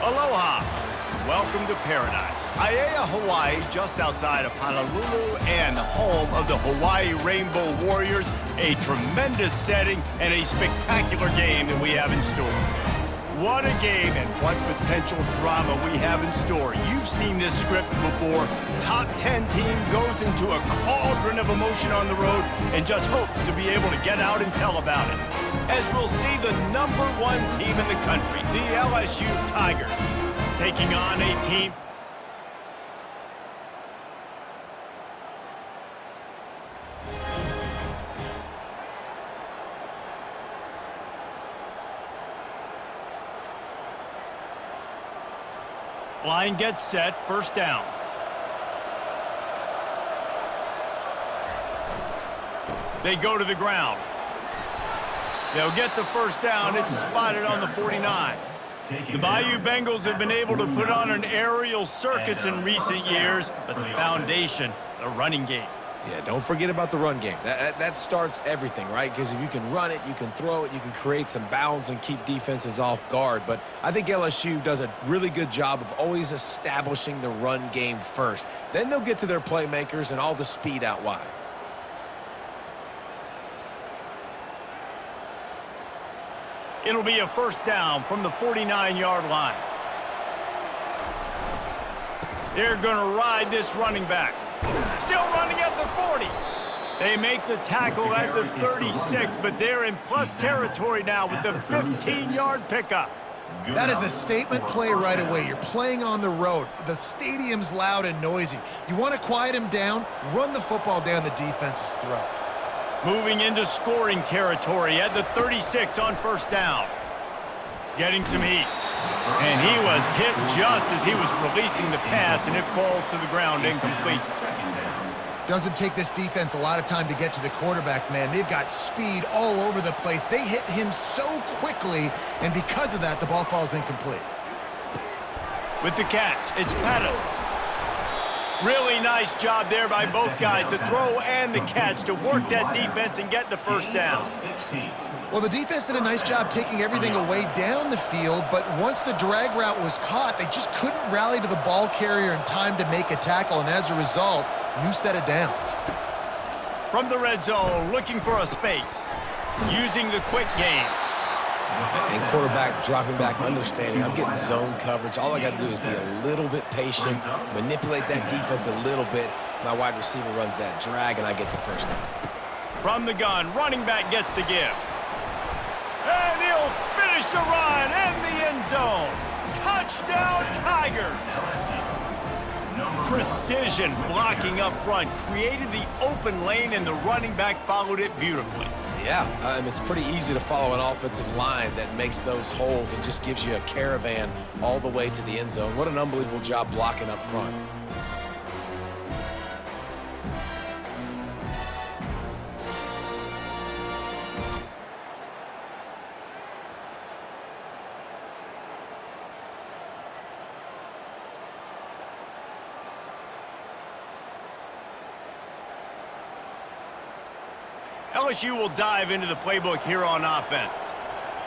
Aloha. Welcome to paradise. Aiea, Hawaii, just outside of Honolulu and the home of the Hawaii Rainbow Warriors. A tremendous setting and a spectacular game that we have in store. What a game and what potential drama we have in store. You've seen this script before. Top 10 team goes into a cauldron of emotion on the road and just hopes to be able to get out and tell about it. As we'll see the #1 team in the country, the LSU Tigers, taking on a team. Line gets set, first down. They go to the ground. They'll get the first down. It's spotted on the 49. The Bayou Bengals have been able to put on an aerial circus in recent years, but the foundation, the running game. Yeah, don't forget about the run game. That starts everything, right? Because if you can run it, you can throw it, you can create some bounds and keep defenses off guard. But I think LSU does a really good job of always establishing the run game first. Then they'll get to their playmakers and all the speed out wide. It'll be a first down from the 49-yard line. They're going to ride this running back. Still running at the 40. They make the tackle at the 36, but they're in plus territory now with the 15-yard pickup. That is a statement play right away. You're playing on the road. The stadium's loud and noisy. You want to quiet him down, run the football down the defense's throat. Moving into scoring territory at the 36 on first down. Getting some heat. And he was hit just as he was releasing the pass, and it falls to the ground incomplete. Doesn't take this defense a lot of time to get to the quarterback, man. They've got speed all over the place. They hit him so quickly, and because of that, the ball falls incomplete. With the catch, it's Pettis. Really nice job there by both guys to throw and the catch to work that defense and get the first down. Well, the defense did a nice job taking everything away down the field, but once the drag route was caught, they just couldn't rally to the ball carrier in time to make a tackle, and as a result, new set of downs. From the red zone, looking for a space, using the quick game. And quarterback dropping back, understanding I'm getting zone coverage. All I got to do is be a little bit patient, manipulate that defense a little bit. My wide receiver runs that drag, and I get the first down. From the gun, running back gets to give. And he'll finish the run in the end zone. Touchdown, Tigers. Precision blocking up front created the open lane, and the running back followed it beautifully. Yeah, it's pretty easy to follow an offensive line that makes those holes and just gives you a caravan all the way to the end zone. What an unbelievable job blocking up front. LSU will dive into the playbook here on offense.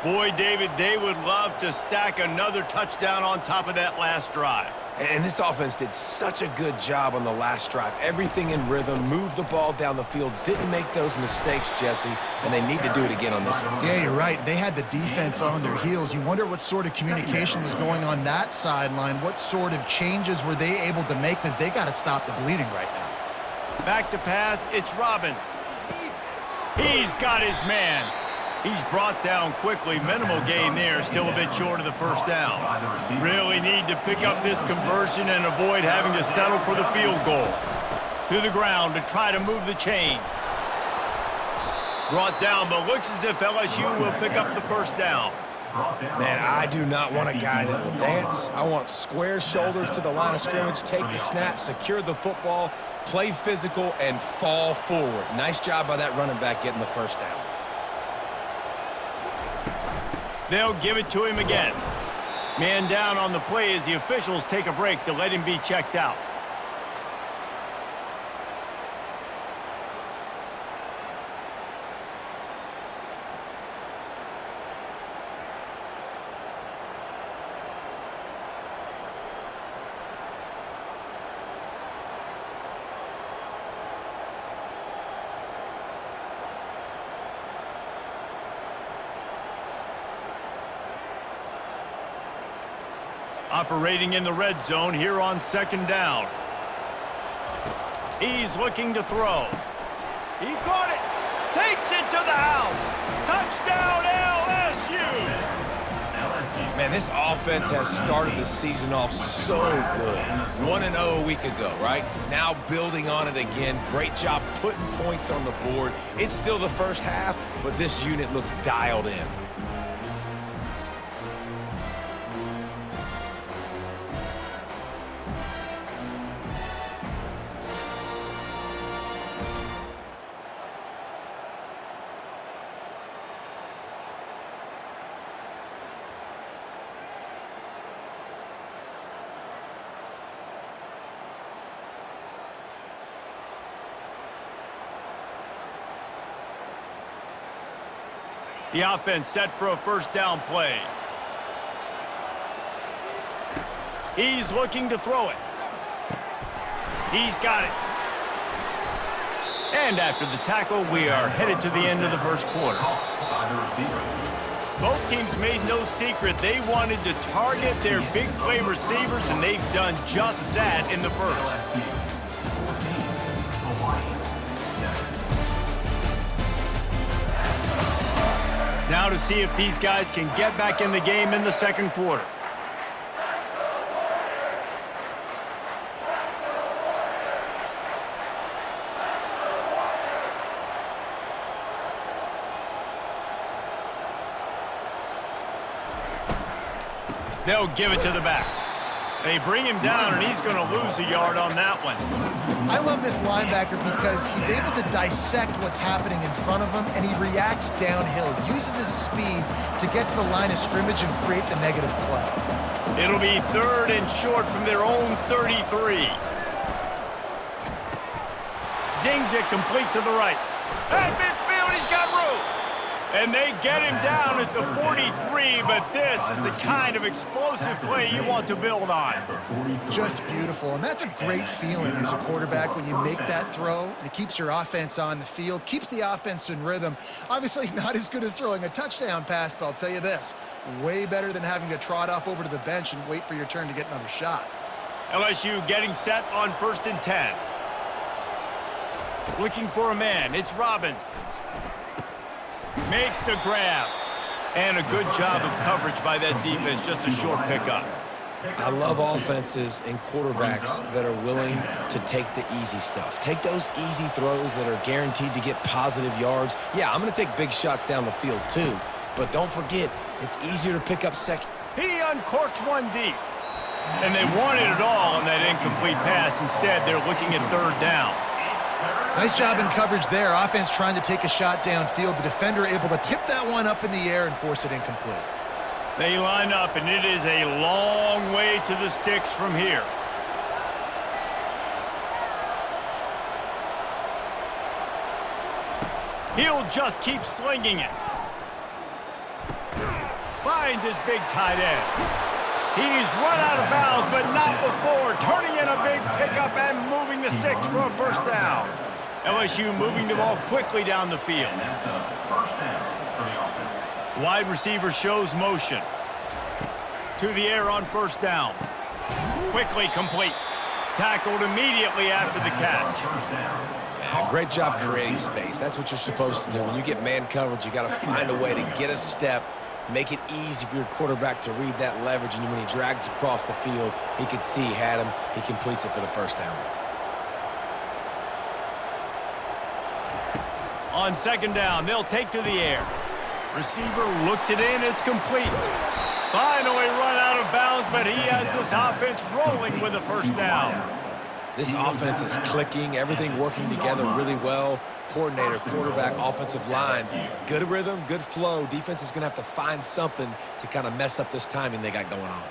Boy, David, they would love to stack another touchdown on top of that last drive. And this offense did such a good job on the last drive. Everything in rhythm, moved the ball down the field, didn't make those mistakes, Jesse, and they need to do it again on this one. Yeah, you're right. They had the defense on their heels. You wonder what sort of communication was going on that sideline. What sort of changes were they able to make, because they got to stop the bleeding right now. Back to pass, it's Robbins. He's got his man. He's brought down quickly. Minimal gain there, still a bit short of the first down. Really need to pick up this conversion and avoid having to settle for the field goal. To the ground to try to move the chains. Brought down, but looks as if LSU will pick up the first down. Man, I do not want a guy that will dance. I want square shoulders to the line of scrimmage, take the snap, secure the football, play physical, and fall forward. Nice job by that running back getting the first down. They'll give it to him again. Man down on the play as the officials take a break to let him be checked out. Operating in the red zone here on 2nd down. He's looking to throw. He caught it. Takes it to the house. Touchdown, LSU. Man, this offense has started the season off so good. 1-0 a week ago, right? Now building on it again. Great job putting points on the board. It's still the first half, but this unit looks dialed in. The offense set for a 1st down play. He's looking to throw it. He's got it. And after the tackle, we are headed to the end of the 1st quarter. Both teams made no secret they wanted to target their big play receivers, and they've done just that in the 1st. Now to see if these guys can get back in the game in the 2nd quarter. They'll give it to the back. They bring him down, and he's going to lose a yard on that one. I love this linebacker because he's able to dissect what's happening in front of him, and he reacts downhill, uses his speed to get to the line of scrimmage and create the negative play. It'll be 3rd and short from their own 33. Zings it complete to the right. At midfield, he's got room. And they get him down at the 43, but this is the kind of explosive play you want to build on. Just beautiful, and that's a great feeling as a quarterback when you make that throw, and it keeps your offense on the field, keeps the offense in rhythm. Obviously not as good as throwing a touchdown pass, but I'll tell you this, way better than having to trot off over to the bench and wait for your turn to get another shot. LSU getting set on 1st and 10. Looking for a man, it's Robbins. Makes the grab. And a good job of coverage by that defense, just a short pickup. I love offenses and quarterbacks that are willing to take the easy stuff. Take those easy throws that are guaranteed to get positive yards. Yeah, I'm going to take big shots down the field too, but don't forget, it's easier to pick up second. He uncorks one deep. And they wanted it all on that incomplete pass. Instead, they're looking at 3rd down. Nice job in coverage there. Offense trying to take a shot downfield. The defender able to tip that one up in the air and force it incomplete. They line up, and it is a long way to the sticks from here. He'll just keep slinging it. Finds his big tight end. He's run out of bounds, but not before turning in a big pickup and moving the sticks for a 1st down. LSU moving the ball quickly down the field. Wide receiver shows motion. To the air on 1st down. Quickly complete. Tackled immediately after the catch. Yeah, great job creating space. That's what you're supposed to do. When you get man coverage, you got to find a way to get a step, make it easy for your quarterback to read that leverage, and when he drags across the field, he could see he had him. He completes it for the 1st down. On 2nd down, they'll take to the air. Receiver looks it in, it's complete. Finally run out of bounds, but he has this offense rolling with a 1st down. This offense is clicking, everything working together really well. Coordinator, quarterback, offensive line, good rhythm, good flow. Defense is going to have to find something to kind of mess up this timing they got going on.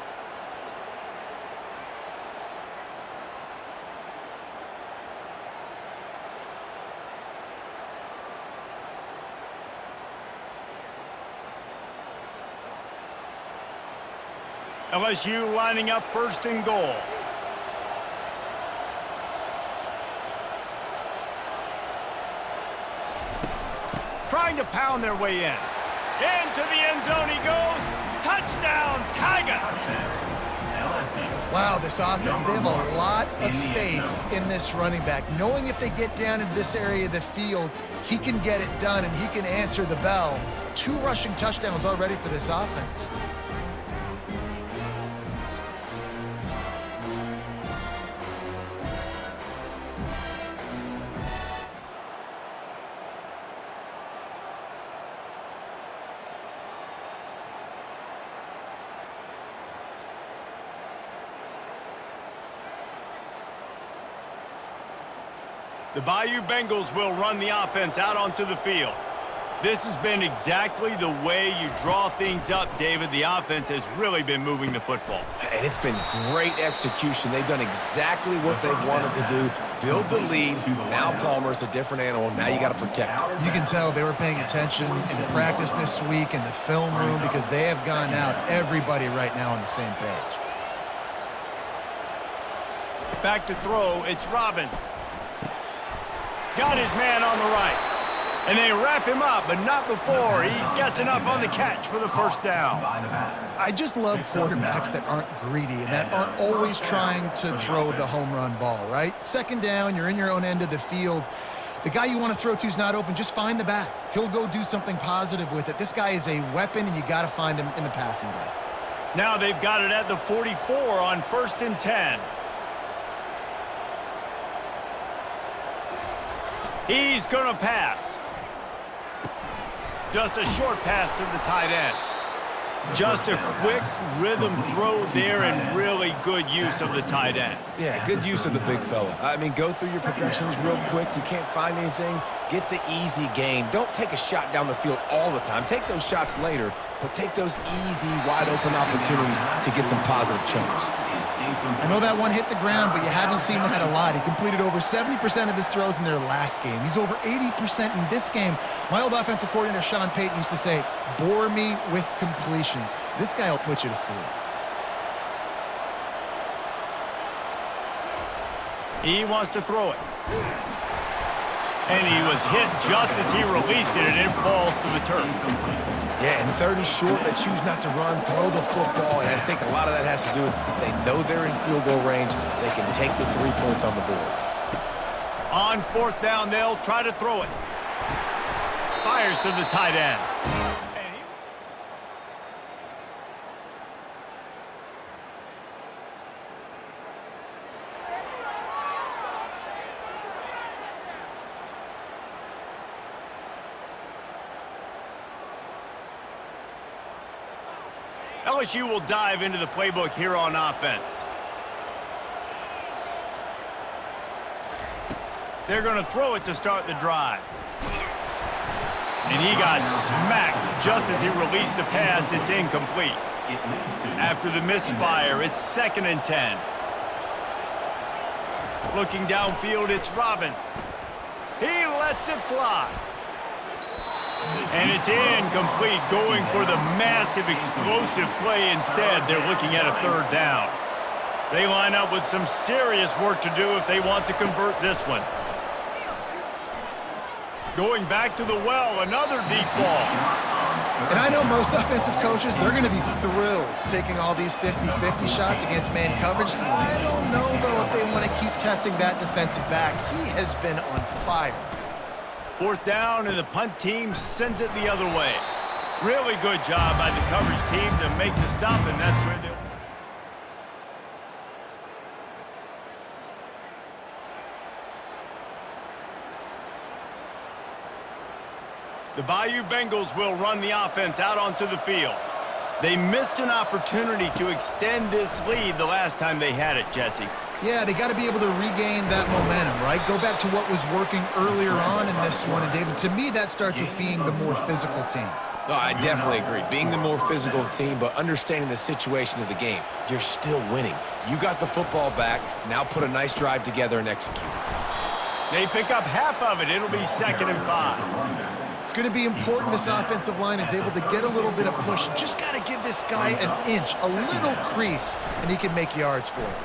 LSU lining up 1st and goal. Trying to pound their way in. Into the end zone he goes. Touchdown, Tigers! Wow, this offense, they have a lot of faith in this running back, knowing if they get down into this area of the field, he can get it done and he can answer the bell. 2 rushing touchdowns already for this offense. The Bayou Bengals will run the offense out onto the field. This has been exactly the way you draw things up, David. The offense has really been moving the football. And it's been great execution. They've done exactly what they've wanted to do. Build the lead. Now Palmer's a different animal. Now you got to protect him. You can tell they were paying attention in practice this week in the film room because they have gone out, everybody right now on the same page. Back to throw, it's Robbins. Got his man on the right. And they wrap him up, but not before he gets enough on the catch for the first down. I just love quarterbacks that aren't greedy and that aren't always trying to throw the home run ball, right? Second down, you're in your own end of the field. The guy you want to throw to is not open. Just find the back. He'll go do something positive with it. This guy is a weapon, and you got to find him in the passing game. Now they've got it at the 44 on 1st and 10. He's going to pass. Just a short pass to the tight end. Just a quick rhythm throw there and really good use of the tight end. Yeah, good use of the big fella. I mean, go through your progressions real quick. You can't find anything. Get the easy gain. Don't take a shot down the field all the time. Take those shots later, but take those easy, wide-open opportunities to get some positive chunks. I know that one hit the ground, but you haven't seen that a lot. He completed over 70% of his throws in their last game. He's over 80% in this game. My old offensive coordinator, Sean Payton, used to say, bore me with completions. This guy will put you to sleep. He wants to throw it. And he was hit just as he released it, and it falls to the turf. Yeah, and 3rd and short, they choose not to run, throw the football, and I think a lot of that has to do with they know they're in field goal range. They can take the 3 points on the board. On 4th down, they'll try to throw it. Fires to the tight end. LSU will dive into the playbook here on offense. They're going to throw it to start the drive. And he got smacked just as he released the pass. It's incomplete. After the misfire, it's 2nd and 10. Looking downfield, it's Robbins. He lets it fly. And it's incomplete, going for the massive explosive play instead. They're looking at a 3rd down. They line up with some serious work to do if they want to convert this one. Going back to the well, another deep ball. And I know most offensive coaches, they're going to be thrilled taking all these 50-50 shots against man coverage. I don't know, though, if they want to keep testing that defensive back. He has been on fire. 4th down, and the punt team sends it the other way. Really good job by the coverage team to make the stop, and that's where they'll... The Bayou Bengals will run the offense out onto the field. They missed an opportunity to extend this lead the last time they had it, Jesse. Yeah, they got to be able to regain that momentum, right? Go back to what was working earlier on in this one. And, David, to me, that starts with being the more physical team. No, I definitely agree. Being the more physical team, but understanding the situation of the game. You're still winning. You got the football back. Now put a nice drive together and execute. They pick up half of it. It'll be 2nd and 5. It's going to be important this offensive line is able to get a little bit of push. Just got to give this guy an inch, a little crease, and he can make yards for it.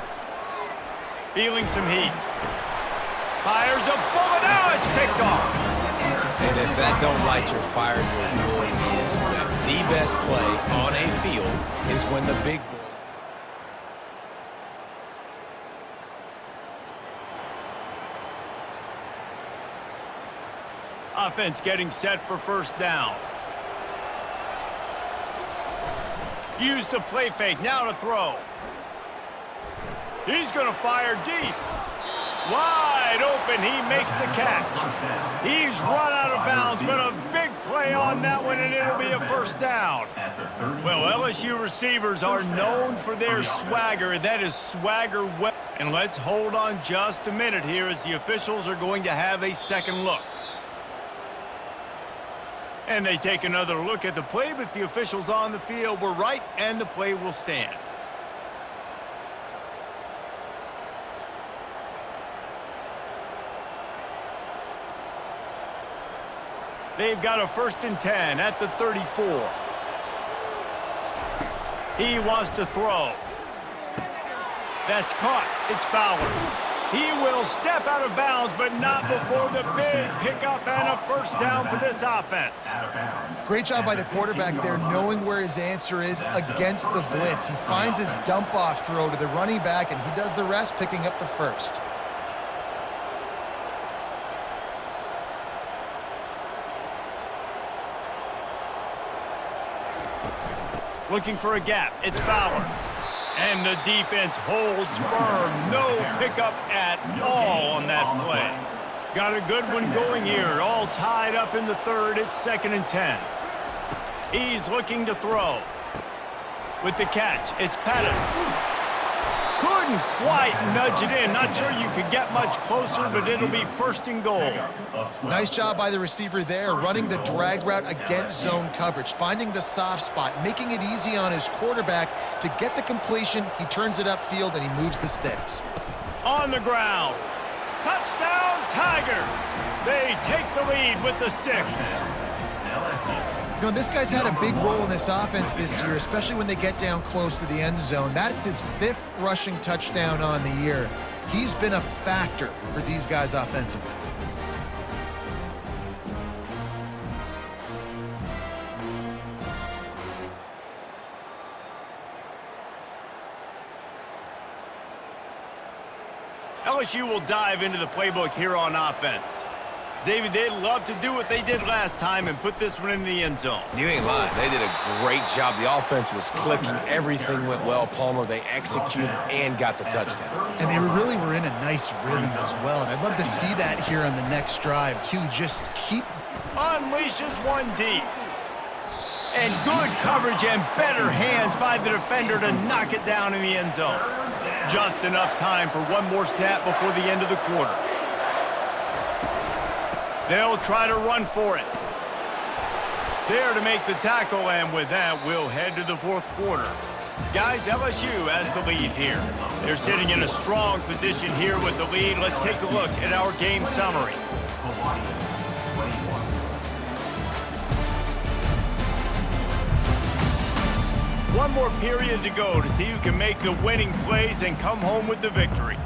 Feeling some heat. Fires a bullet. Now it's picked off. And if that don't light your fire, your wood is wet. The best play on a field is when the big boy... offense getting set for first down. Use the play fake, now to throw. He's going to fire deep. Wide open, he makes the catch. He's run out of bounds, but a big play on that one, and it'll be a first down. Well, LSU receivers are known for their swagger, and that is swagger. And let's hold on just a minute here as the officials are going to have a second look. And they take another look at the play, but the officials on the field were right, and the play will stand. They've got a 1st and 10 at the 34. He wants to throw. That's caught. It's Fowler. He will step out of bounds, but not before the big pickup and a first down for this offense. Great job by the quarterback there, knowing where his answer is against the blitz. He finds his dump-off throw to the running back, and he does the rest, picking up the first. Looking for a gap. It's Fowler. And the defense holds firm. No pickup at all on that play. Got a good one going here. All tied up in the 3rd. It's 2nd and 10. He's looking to throw. With the catch, it's Pettis. Couldn't quite nudge it in. Not sure you could get much closer, but it'll be 1st and goal. Nice job by the receiver there, running the drag route against zone coverage, finding the soft spot, making it easy on his quarterback to get the completion. He turns it upfield, and he moves the sticks. On the ground. Touchdown, Tigers. They take the lead with the 6. You know, this guy's had a big role in this offense this year, especially when they get down close to the end zone. That's his 5th rushing touchdown on the year. He's been a factor for these guys offensively. LSU will dive into the playbook here on offense. David, they'd love to do what they did last time and put this one in the end zone. You ain't lying. They did a great job. The offense was clicking. Everything went well. Palmer, they executed and got the touchdown. And they really were in a nice rhythm as well. And I'd love to see that here on the next drive, too. Just keep... Unleashes one deep. And good coverage and better hands by the defender to knock it down in the end zone. Just enough time for one more snap before the end of the quarter. They'll try to run for it. There to make the tackle, and with that, we'll head to the 4th quarter. Guys, LSU has the lead here. They're sitting in a strong position here with the lead. Let's take a look at our game summary. One more period to go to see who can make the winning plays and come home with the victory.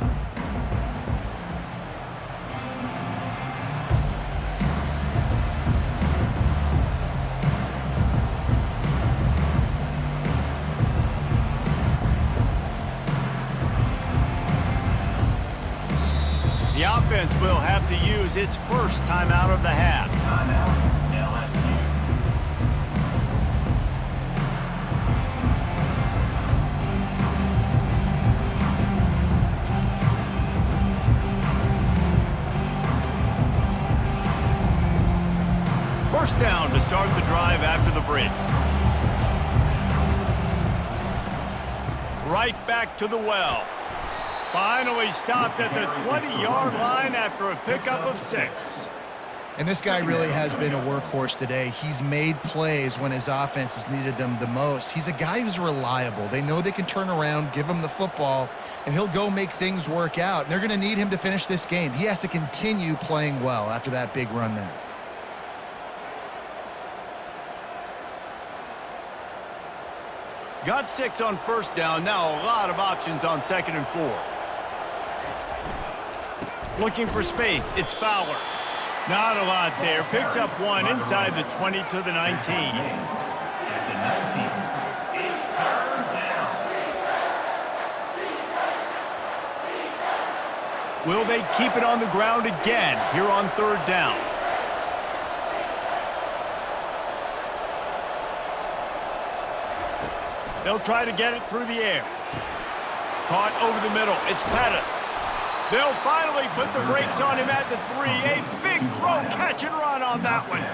The offense will have to use its first timeout of the half. First down to start the drive after the break. Right back to the well. Finally stopped at the 20-yard line after a pickup of 6. And this guy really has been a workhorse today. He's made plays when his offense has needed them the most. He's a guy who's reliable. They know they can turn around, give him the football, and he'll go make things work out. And they're going to need him to finish this game. He has to continue playing well after that big run there. Got 6 on first down. Now a lot of options on 2nd and 4. Looking for space. It's Fowler. Not a lot there. Picks up 1 inside the 20 to the 19. Will they keep it on the ground again here on 3rd down? They'll try to get it through the air. Caught over the middle. It's Pettis. They'll finally put the brakes on him at the 3. A big throw, catch and run on that one.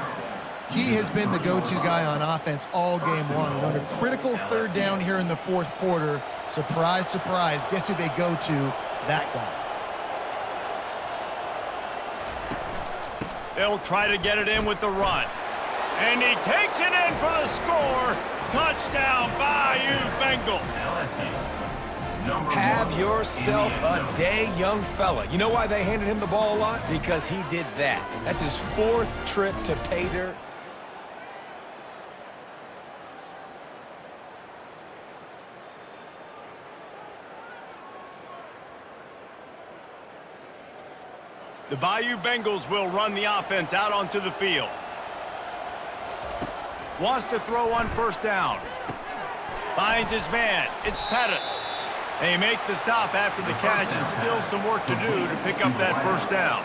He has been the go-to guy on offense all game long. On a critical 3rd down here in the 4th quarter, surprise, surprise, guess who they go to? That guy. They'll try to get it in with the run. And he takes it in for the score. Touchdown, Bayou Bengals. Have yourself a day, young fella. You know why they handed him the ball a lot? Because he did that. That's his 4th trip to pay dirt. The Bayou Bengals will run the offense out onto the field. Wants to throw on 1st down. Finds his man. It's Pettis. They make the stop after the catch, and still some work to do to pick up that 1st down.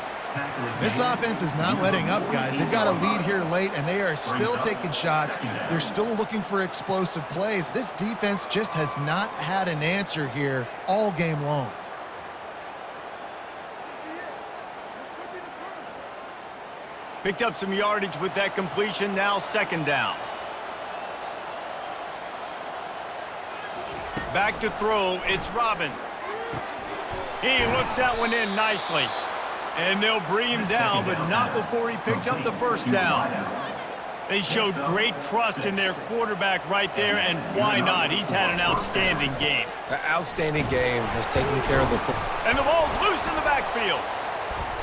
This offense is not letting up, guys. They've got a lead here late, and they are still taking shots. They're still looking for explosive plays. This defense just has not had an answer here all game long. Picked up some yardage with that completion. Now 2nd down. Back to throw. It's Robbins. He looks that one in nicely. And they'll bring him down, but not before he picks up the 1st down. They showed great trust in their quarterback right there, and why not? He's had an outstanding game. An outstanding game, has taken care of the football. And the ball's loose in the backfield.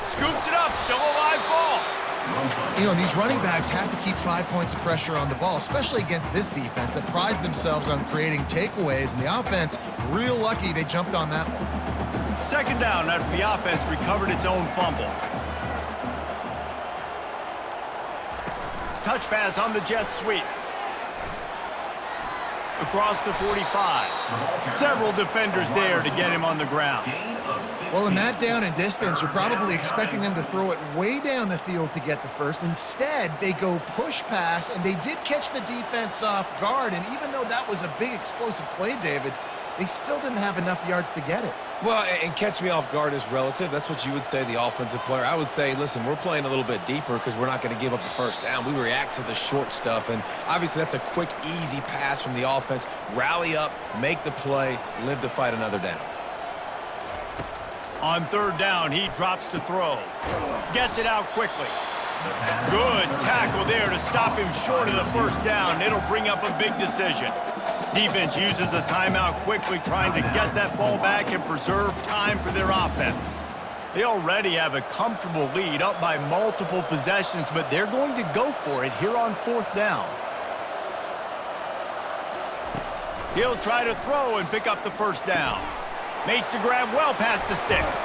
Scoops it up, still a live ball. You know, these running backs have to keep 5 points of pressure on the ball, especially against this defense that prides themselves on creating takeaways, and the offense, real lucky they jumped on that one. 2nd down after the offense recovered its own fumble. Touch pass on the jet sweep. Across the 45. Several defenders there to get him on the ground. Well, in that down and distance, you're probably expecting them to throw it way down the field to get the 1st. Instead, they go push pass, and they did catch the defense off guard. And even though that was a big explosive play, David, they still didn't have enough yards to get it. Well, and catch me off guard is relative. That's what you would say, the offensive player. I would say, listen, we're playing a little bit deeper because we're not going to give up the 1st down. We react to the short stuff, and obviously that's a quick, easy pass from the offense. Rally up, make the play, live to fight another down. On 3rd down, he drops to throw. Gets it out quickly. Good tackle there to stop him short of the 1st down. It'll bring up a big decision. Defense uses a timeout quickly, trying to get that ball back and preserve time for their offense. They already have a comfortable lead, up by multiple possessions, but they're going to go for it here on 4th down. He'll try to throw and pick up the 1st down. Makes the grab well past the sticks.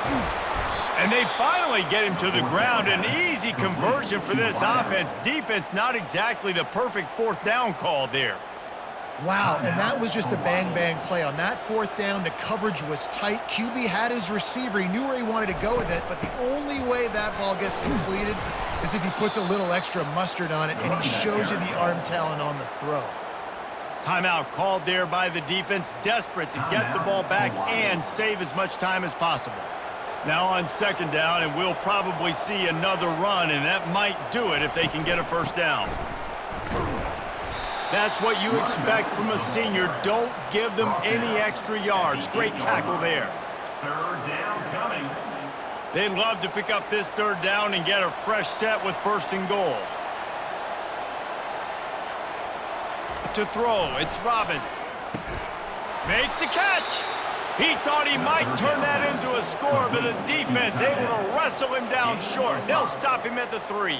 And they finally get him to the ground. An easy conversion for this offense. Defense not exactly the perfect 4th down call there. Wow, and that was just a bang-bang play. On that 4th down, the coverage was tight. QB had his receiver. He knew where he wanted to go with it, but the only way that ball gets completed is if he puts a little extra mustard on it, and he shows you the arm talent on the throw. Timeout called there by the defense, desperate to get the ball back and save as much time as possible. Now on 2nd down, and we'll probably see another run, and that might do it if they can get a 1st down. That's what you expect from a senior. Don't give them any extra yards. Great tackle there. 3rd down coming. They'd love to pick up this 3rd down and get a fresh set with 1st and goal. To throw, it's Robbins. Makes the catch. He thought he might turn that into a score, but the defense able to wrestle him down short. They'll stop him at the 3.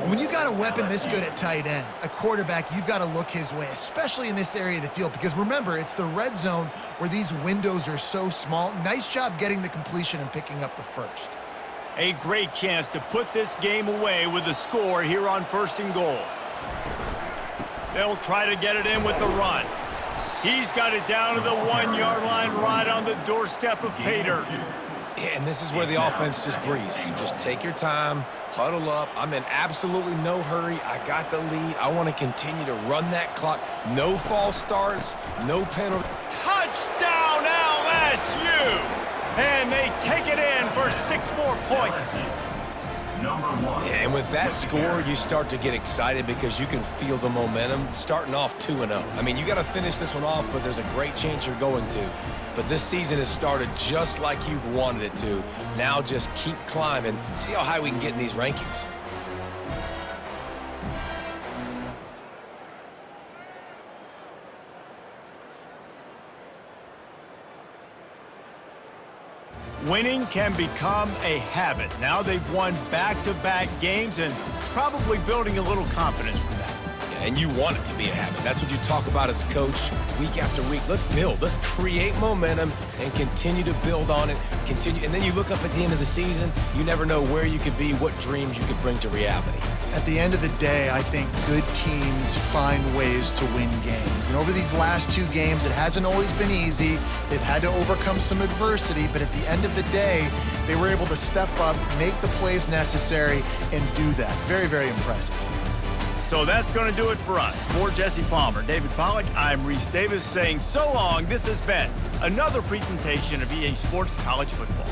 When you got a weapon this good at tight end, a quarterback, you've got to look his way, especially in this area of the field, because remember, it's the red zone where these windows are so small. Nice job getting the completion and picking up the 1st. A great chance to put this game away with a score here on 1st and goal. They'll try to get it in with the run. He's got it down to the 1-yard line right on the doorstep of pay dirt. Yeah, and this is where the offense just breathes. Just take your time, huddle up. I'm in absolutely no hurry. I got the lead. I want to continue to run that clock. No false starts, no penalty. Touchdown LSU! And they take it in for 6 more points. Number 1. Yeah, and with that score, you start to get excited because you can feel the momentum starting off 2-0. I mean, you got to finish this one off, but there's a great chance you're going to. But this season has started just like you've wanted it to. Now just keep climbing. See how high we can get in these rankings. Winning can become a habit. Now they've won back-to-back games and probably building a little confidence from that. Yeah, and you want it to be a habit. That's what you talk about as a coach week after week. Let's build. Let's create momentum and continue to build on it. And then you look up at the end of the season, you never know where you could be, what dreams you could bring to reality. At the end of the day, I think good teams find ways to win games. And over these last 2 games, it hasn't always been easy. They've had to overcome some adversity, but at the end of the day, they were able to step up, make the plays necessary, and do that. Very, very impressive. So that's going to do it for us. For Jesse Palmer, David Pollack, I'm Reese Davis saying so long. This has been another presentation of EA Sports College Football.